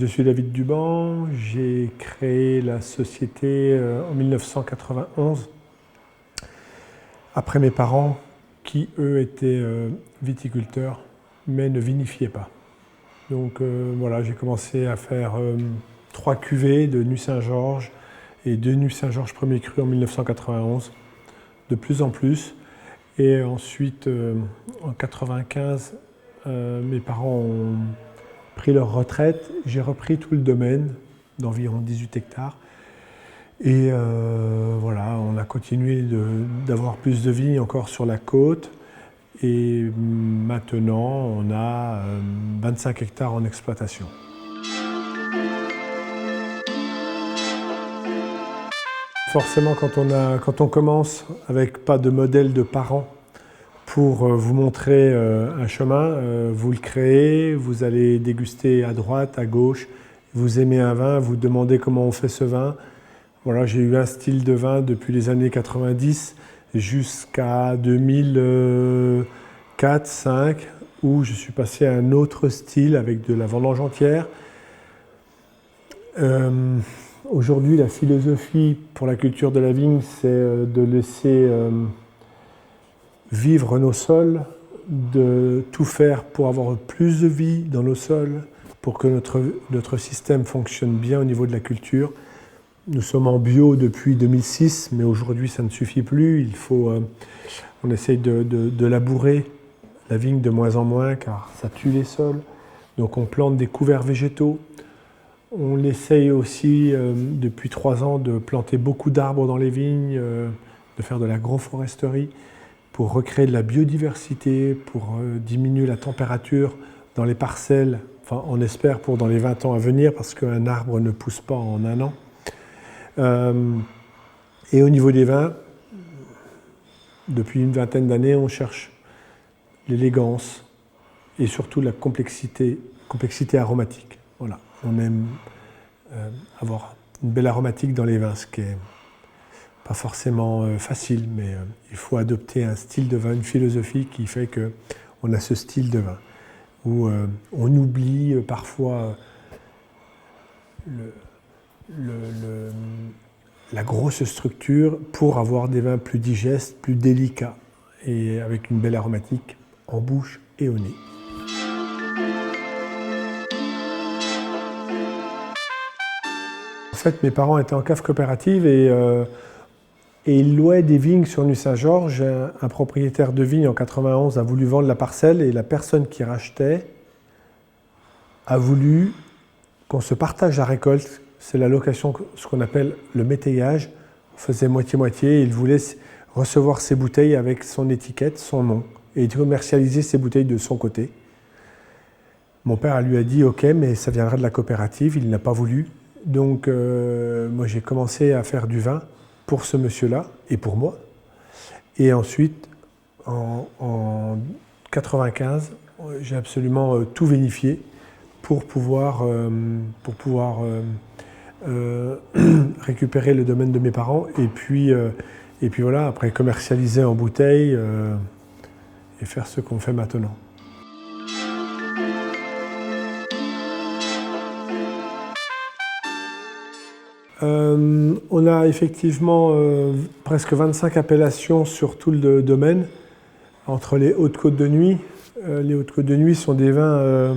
Je suis David Duban, j'ai créé la société en 1991 après mes parents qui eux étaient viticulteurs mais ne vinifiaient pas. Donc voilà, j'ai commencé à faire 3 cuvées de Nuits Saint-Georges et 2 Nuits Saint-Georges premier cru en 1991, de plus en plus. Et ensuite en 1995, mes parents ont pris leur retraite, j'ai repris tout le domaine d'environ 18 hectares. Et voilà, on a continué d'avoir plus de vignes encore sur la côte. Et maintenant, on a 25 hectares en exploitation. Forcément, quand on commence avec pas de modèle de parents pour vous montrer un chemin, vous le créez, vous allez déguster à droite, à gauche, vous aimez un vin, vous demandez comment on fait ce vin. Voilà, j'ai eu un style de vin depuis les années 90 jusqu'à 2004-2005 où je suis passé à un autre style avec de la vendange entière. Aujourd'hui, la philosophie pour la culture de la vigne, c'est de laisser vivre nos sols, de tout faire pour avoir plus de vie dans nos sols, pour que notre système fonctionne bien au niveau de la culture. Nous sommes en bio depuis 2006, mais aujourd'hui ça ne suffit plus. On essaye de labourer la vigne de moins en moins car ça tue les sols. Donc on plante des couverts végétaux. On essaye aussi depuis 3 ans de planter beaucoup d'arbres dans les vignes, de faire de l'agroforesterie pour recréer de la biodiversité, pour diminuer la température dans les parcelles. Enfin, on espère pour dans les 20 ans à venir parce qu'un arbre ne pousse pas en 1 an. Et au niveau des vins, depuis une vingtaine d'années, on cherche l'élégance et surtout la complexité aromatique. Voilà. On aime avoir une belle aromatique dans les vins, ce qui n'est pas forcément facile, mais il faut adopter un style de vin, une philosophie qui fait qu'on a ce style de vin, où on oublie parfois la grosse structure pour avoir des vins plus digestes, plus délicats et avec une belle aromatique en bouche et au nez. En fait, mes parents étaient en cave coopérative et ils louaient des vignes sur Nuits Saint-Georges. Un propriétaire de vigne en 91 a voulu vendre la parcelle et la personne qui rachetait a voulu qu'on se partage la récolte. C'est la location, ce qu'on appelle le métayage. On faisait moitié-moitié. Il voulait recevoir ses bouteilles avec son étiquette, son nom, et commercialiser ses bouteilles de son côté. Mon père lui a dit « Ok, mais ça viendra de la coopérative ». Il n'a pas voulu. Donc moi j'ai commencé à faire du vin pour ce monsieur-là et pour moi. Et ensuite, en 1995, j'ai absolument tout vinifié pour pouvoir récupérer le domaine de mes parents et puis voilà, après commercialiser en bouteille et faire ce qu'on fait maintenant. On a effectivement presque 25 appellations sur tout le domaine, entre les Hautes-Côtes de Nuits. Les Hautes-Côtes de Nuits sont des vins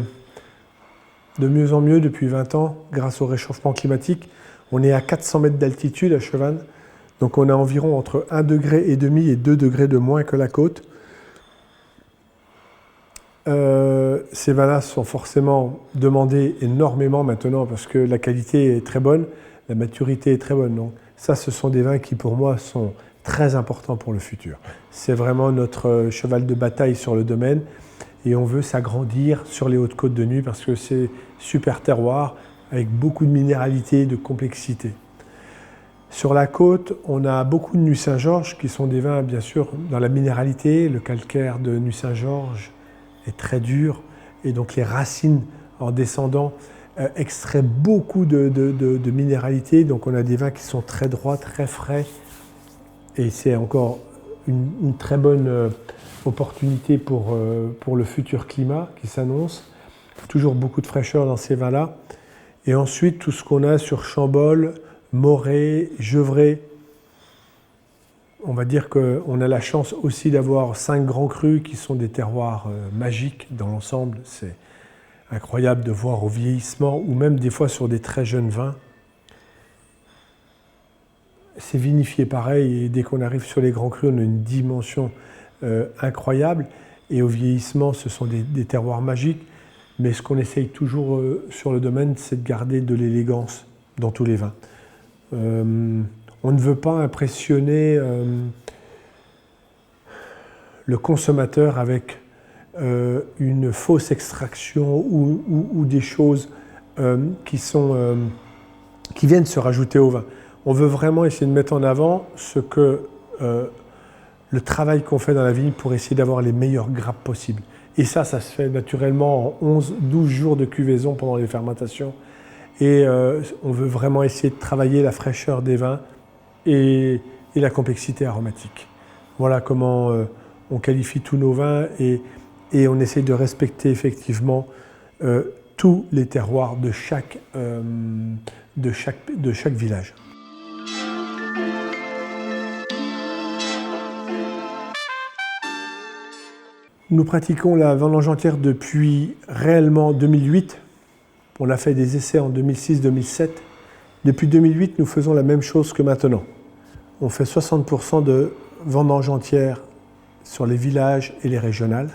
de mieux en mieux depuis 20 ans grâce au réchauffement climatique. On est à 400 mètres d'altitude à Chevannes, donc on a environ entre 1,5 degré et 2 degrés de moins que la côte. Ces vins-là sont forcément demandés énormément maintenant parce que la qualité est très bonne, la maturité est très bonne. Donc ça, ce sont des vins qui pour moi sont très importants pour le futur. C'est vraiment notre cheval de bataille sur le domaine et on veut s'agrandir sur les Hautes-Côtes de Nuits parce que c'est super terroir avec beaucoup de minéralité, de complexité. Sur la côte, on a beaucoup de Nuits Saint-Georges qui sont des vins bien sûr dans la minéralité. Le calcaire de Nuits Saint-Georges est très dur et donc les racines en descendant extraient beaucoup de minéralité. Donc on a des vins qui sont très droits, très frais et c'est encore une très bonne opportunité pour le futur climat qui s'annonce. Toujours beaucoup de fraîcheur dans ces vins-là. Et ensuite, tout ce qu'on a sur Chambolle, Morée, Gevrey, on va dire qu'on a la chance aussi d'avoir 5 grands crus qui sont des terroirs magiques dans l'ensemble. C'est incroyable de voir au vieillissement, ou même des fois sur des très jeunes vins. C'est vinifié pareil, et dès qu'on arrive sur les grands crus, on a une dimension incroyable. Et au vieillissement, ce sont des terroirs magiques. Mais ce qu'on essaye toujours sur le domaine, c'est de garder de l'élégance dans tous les vins. On ne veut pas impressionner le consommateur avec une fausse extraction ou des choses qui viennent se rajouter au vin. On veut vraiment essayer de mettre en avant le travail qu'on fait dans la vigne pour essayer d'avoir les meilleures grappes possibles. Et ça se fait naturellement en 11-12 jours de cuvaison pendant les fermentations. Et on veut vraiment essayer de travailler la fraîcheur des vins et la complexité aromatique. Voilà comment on qualifie tous nos vins et on essaye de respecter effectivement tous les terroirs de chaque village. Nous pratiquons la vendange entière depuis réellement 2008. On a fait des essais en 2006-2007. Depuis 2008, nous faisons la même chose que maintenant. On fait 60% de vendange entière sur les villages et les régionales,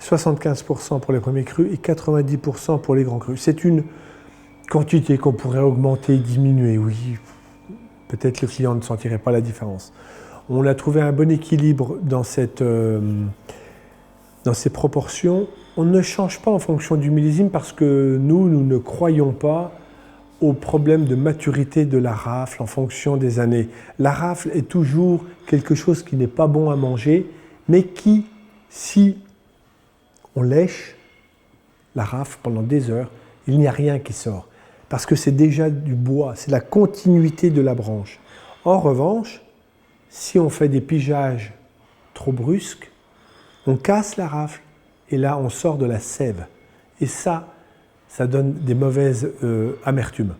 75% pour les premiers crus et 90% pour les grands crus. C'est une quantité qu'on pourrait augmenter, diminuer, oui. Peut-être le client ne sentirait pas la différence. On a trouvé un bon équilibre dans ces proportions. On ne change pas en fonction du millésime parce que nous ne croyons pas au problème de maturité de la rafle en fonction des années. La rafle est toujours quelque chose qui n'est pas bon à manger, mais qui, si on lèche la rafle pendant des heures, il n'y a rien qui sort. Parce que c'est déjà du bois, c'est la continuité de la branche. En revanche, si on fait des pigeages trop brusques, on casse la rafle et là on sort de la sève. Et ça donne des mauvaises amertumes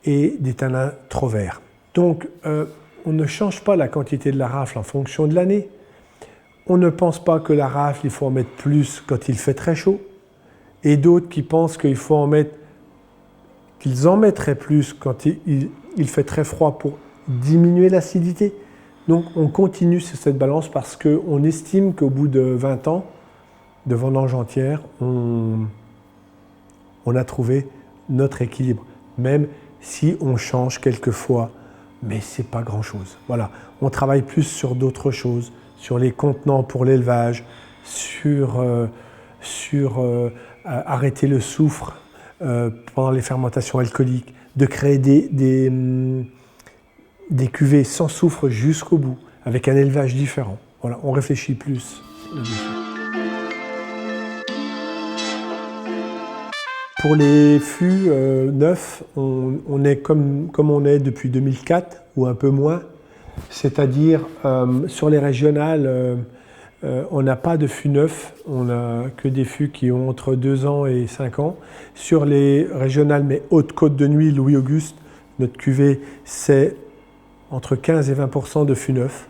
et des tanins trop verts. Donc on ne change pas la quantité de la rafle en fonction de l'année. On ne pense pas que la rafle, il faut en mettre plus quand il fait très chaud. Et d'autres qui pensent qu'il faut qu'ils en mettraient plus quand il fait très froid pour diminuer l'acidité. Donc on continue sur cette balance parce qu'on estime qu'au bout de 20 ans de vendange entière, on a trouvé notre équilibre, même si on change quelquefois, mais ce n'est pas grand-chose. Voilà. On travaille plus sur d'autres choses, sur les contenants pour l'élevage, sur arrêter le soufre pendant les fermentations alcooliques, de créer des cuvées sans soufre jusqu'au bout, avec un élevage différent. Voilà, on réfléchit plus là-dessus. Pour les fûts neufs, on est comme on est depuis 2004, ou un peu moins. C'est-à-dire, sur les régionales, on n'a pas de fûts neufs, on n'a que des fûts qui ont entre 2 ans et 5 ans. Sur les régionales, mais Haute-Côte de Nuit, Louis-Auguste, notre cuvée, c'est entre 15 et 20% de fûts neufs.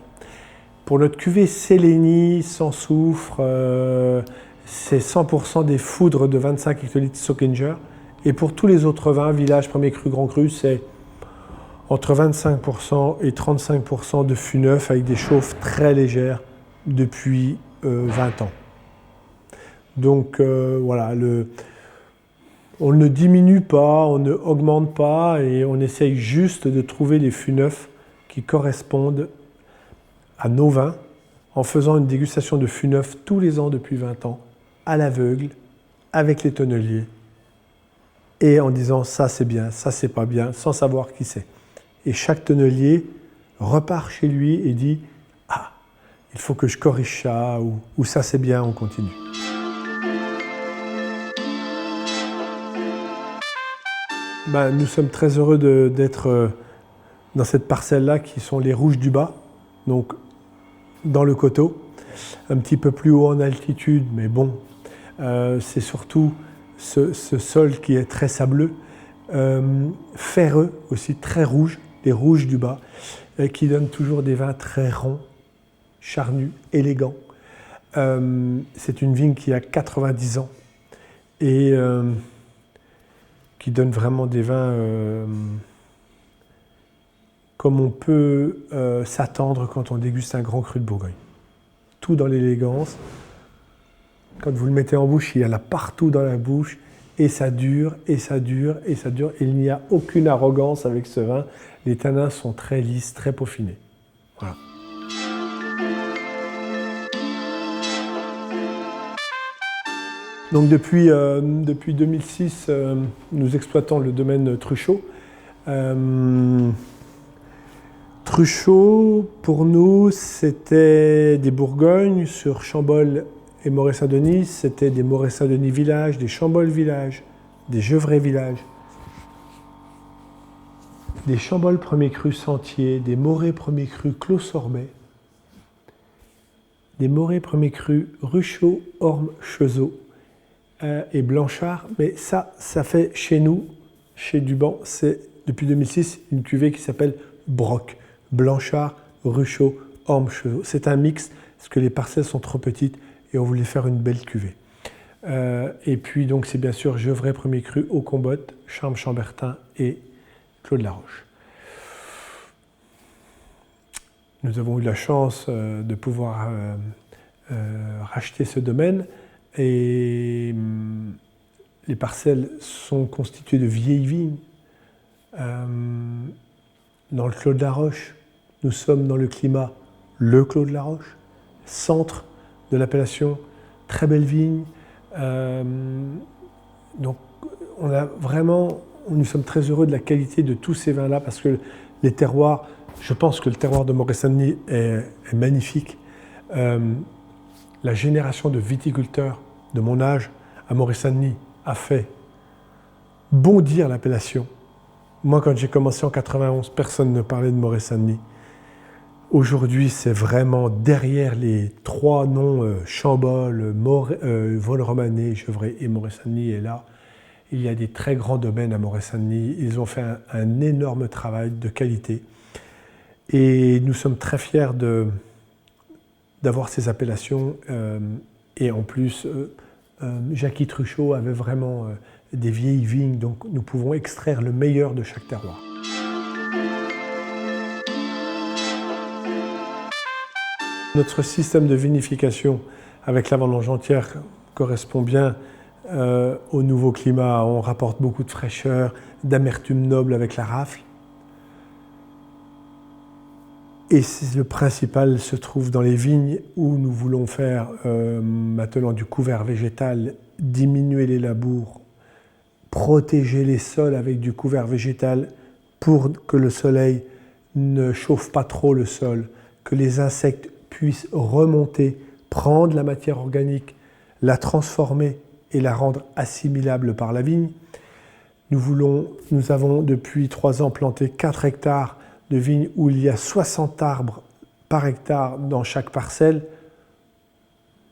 Pour notre cuvée Sélénie, sans soufre, c'est 100% des foudres de 25 hectolitres Stockinger. Et pour tous les autres vins, village, premier cru, grand cru, c'est entre 25% et 35% de fûts neufs avec des chauffes très légères depuis 20 ans. Donc voilà, on ne diminue pas, on ne augmente pas et on essaye juste de trouver des fûts neufs qui correspondent à nos vins en faisant une dégustation de fûts neufs tous les ans depuis 20 ans, à l'aveugle, avec les tonneliers, et en disant ça c'est bien, ça c'est pas bien, sans savoir qui c'est. Et chaque tonnelier repart chez lui et dit « Ah, il faut que je corrige ça » ou « ça c'est bien, on continue ». Nous sommes très heureux d'être dans cette parcelle-là qui sont les Rouges du Bas, donc dans le coteau, un petit peu plus haut en altitude, mais bon, c'est surtout ce sol qui est très sableux. ferreux aussi, très rouges, les rouges du bas, qui donnent toujours des vins très ronds, charnus, élégants. C'est une vigne qui a 90 ans et qui donne vraiment des vins comme on peut s'attendre quand on déguste un grand cru de Bourgogne. Tout dans l'élégance. Quand vous le mettez en bouche, il y en a partout dans la bouche et ça dure, et ça dure, et ça dure. Il n'y a aucune arrogance avec ce vin. Les tanins sont très lisses, très peaufinés. Voilà. Donc depuis 2006, nous exploitons le domaine Truchot. Truchot, pour nous, c'était des Bourgognes sur Chambolle et Moret-Saint-Denis. C'était des Moret-Saint-Denis villages, des Chambolle villages, des Gevrey villages, des Chambolle premier cru Sentier, des Moret premier cru Clos-Sormet, des Moret premier cru Ruchot, Orme, Chezeaux et Blanchard. Mais ça fait chez nous, chez Duban, c'est depuis 2006 une cuvée qui s'appelle Broc. Blanchard, Ruchot, Orme, Chezeaux. C'est un mix parce que les parcelles sont trop petites et on voulait faire une belle cuvée. Et puis donc c'est bien sûr Gevrey premier cru, Aucombotte, Charmes-Chambertin et Clos de la Roche. Nous avons eu la chance de pouvoir racheter ce domaine et les parcelles sont constituées de vieilles vignes. Dans le Clos de la Roche, nous sommes dans le climat le Clos de la Roche, centre de l'appellation, très belle vigne. Donc nous sommes très heureux de la qualité de tous ces vins-là parce que les terroirs, je pense que le terroir de Moret-Saint-Denis est magnifique. La génération de viticulteurs de mon âge à Moret-Saint-Denis a fait bondir l'appellation. Moi, quand j'ai commencé en 91, personne ne parlait de Moret-Saint-Denis. Aujourd'hui, c'est vraiment derrière les trois noms Chambolle, Vosne-Romanée, Gevrey et Moret-Saint-Denis. Et là, il y a des très grands domaines à Moret-Saint-Denis. Ils ont fait un énorme travail de qualité. Et nous sommes très fiers d'avoir ces appellations. Et en plus, Jackie Truchot avait vraiment des vieilles vignes, donc nous pouvons extraire le meilleur de chaque terroir. Notre système de vinification avec la vendange entière correspond bien au nouveau climat. On rapporte beaucoup de fraîcheur, d'amertume noble avec la rafle. Et le principal se trouve dans les vignes où nous voulons faire maintenant du couvert végétal, diminuer les labours, protéger les sols avec du couvert végétal pour que le soleil ne chauffe pas trop le sol, que les insectes puissent remonter, prendre la matière organique, la transformer et la rendre assimilable par la vigne. Nous avons depuis 3 ans planté 4 hectares de vignes où il y a 60 arbres par hectare dans chaque parcelle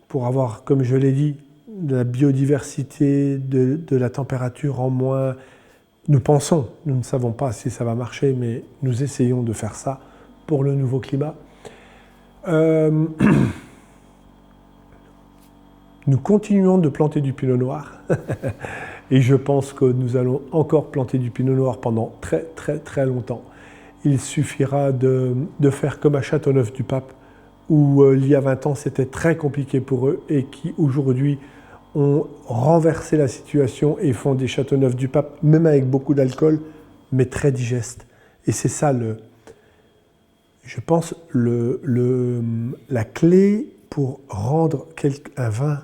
pour avoir, comme je l'ai dit, de la biodiversité, de la température en moins. Nous pensons, nous ne savons pas si ça va marcher, mais nous essayons de faire ça pour le nouveau climat. Nous continuons de planter du pinot noir et je pense que nous allons encore planter du pinot noir pendant très très très longtemps. Il suffira de faire comme à Châteauneuf-du-Pape où il y a 20 ans c'était très compliqué pour eux et qui aujourd'hui ont renversé la situation et font des Châteauneuf-du-Pape, même avec beaucoup d'alcool, mais très digestes. Et c'est ça, je pense, la clé pour rendre un vin,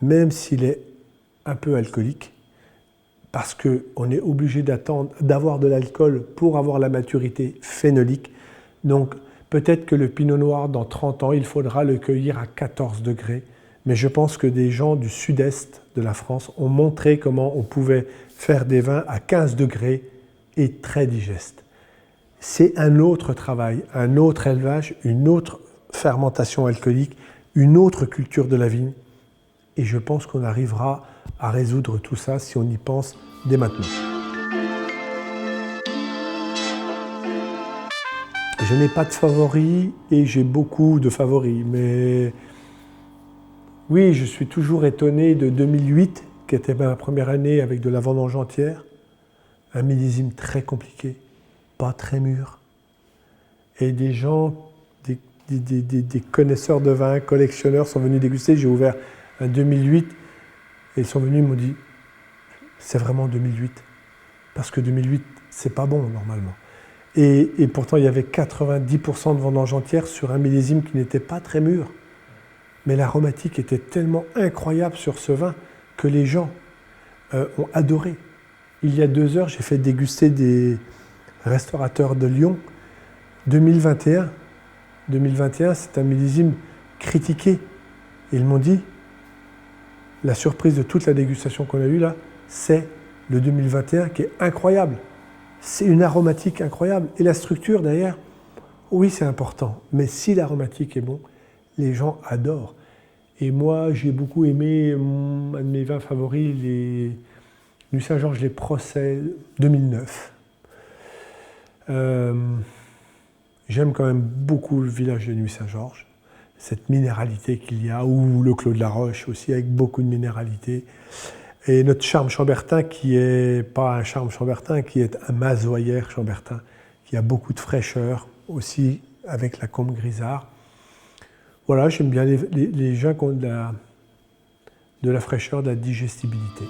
même s'il est un peu alcoolique, parce qu'on est obligé d'avoir de l'alcool pour avoir la maturité phénolique. Donc peut-être que le pinot noir, dans 30 ans, il faudra le cueillir à 14 degrés. Mais je pense que des gens du sud-est de la France ont montré comment on pouvait faire des vins à 15 degrés et très digestes. C'est un autre travail, un autre élevage, une autre fermentation alcoolique, une autre culture de la vigne. Et je pense qu'on arrivera à résoudre tout ça si on y pense dès maintenant. Je n'ai pas de favoris et j'ai beaucoup de favoris. Mais oui, je suis toujours étonné de 2008, qui était ma première année avec de la vendange entière. Un millésime très compliqué, pas très mûr. Et des gens, des connaisseurs de vin, collectionneurs sont venus déguster. J'ai ouvert un 2008 et ils sont venus et m'ont dit c'est vraiment 2008. Parce que 2008, c'est pas bon normalement. Et pourtant, il y avait 90% de vendange entière sur un millésime qui n'était pas très mûr. Mais l'aromatique était tellement incroyable sur ce vin que les gens ont adoré. Il y a 2 heures, j'ai fait déguster des restaurateurs de Lyon. 2021, c'est un millésime critiqué. Et ils m'ont dit, la surprise de toute la dégustation qu'on a eue là, c'est le 2021 qui est incroyable. C'est une aromatique incroyable. Et la structure derrière, oui, c'est important. Mais si l'aromatique est bon, les gens adorent. Et moi, j'ai beaucoup aimé un de mes vins favoris, les Nuits Saint-Georges, les Procès 2009. J'aime quand même beaucoup le village de Nuits Saint-Georges, cette minéralité qu'il y a, ou le Clos de la Roche aussi, avec beaucoup de minéralité. Et notre charme chambertin, qui n'est pas un charme chambertin, qui est un mazoyer chambertin, qui a beaucoup de fraîcheur, aussi avec la Combe Grisard. Voilà, j'aime bien les gens qui ont de la fraîcheur, de la digestibilité.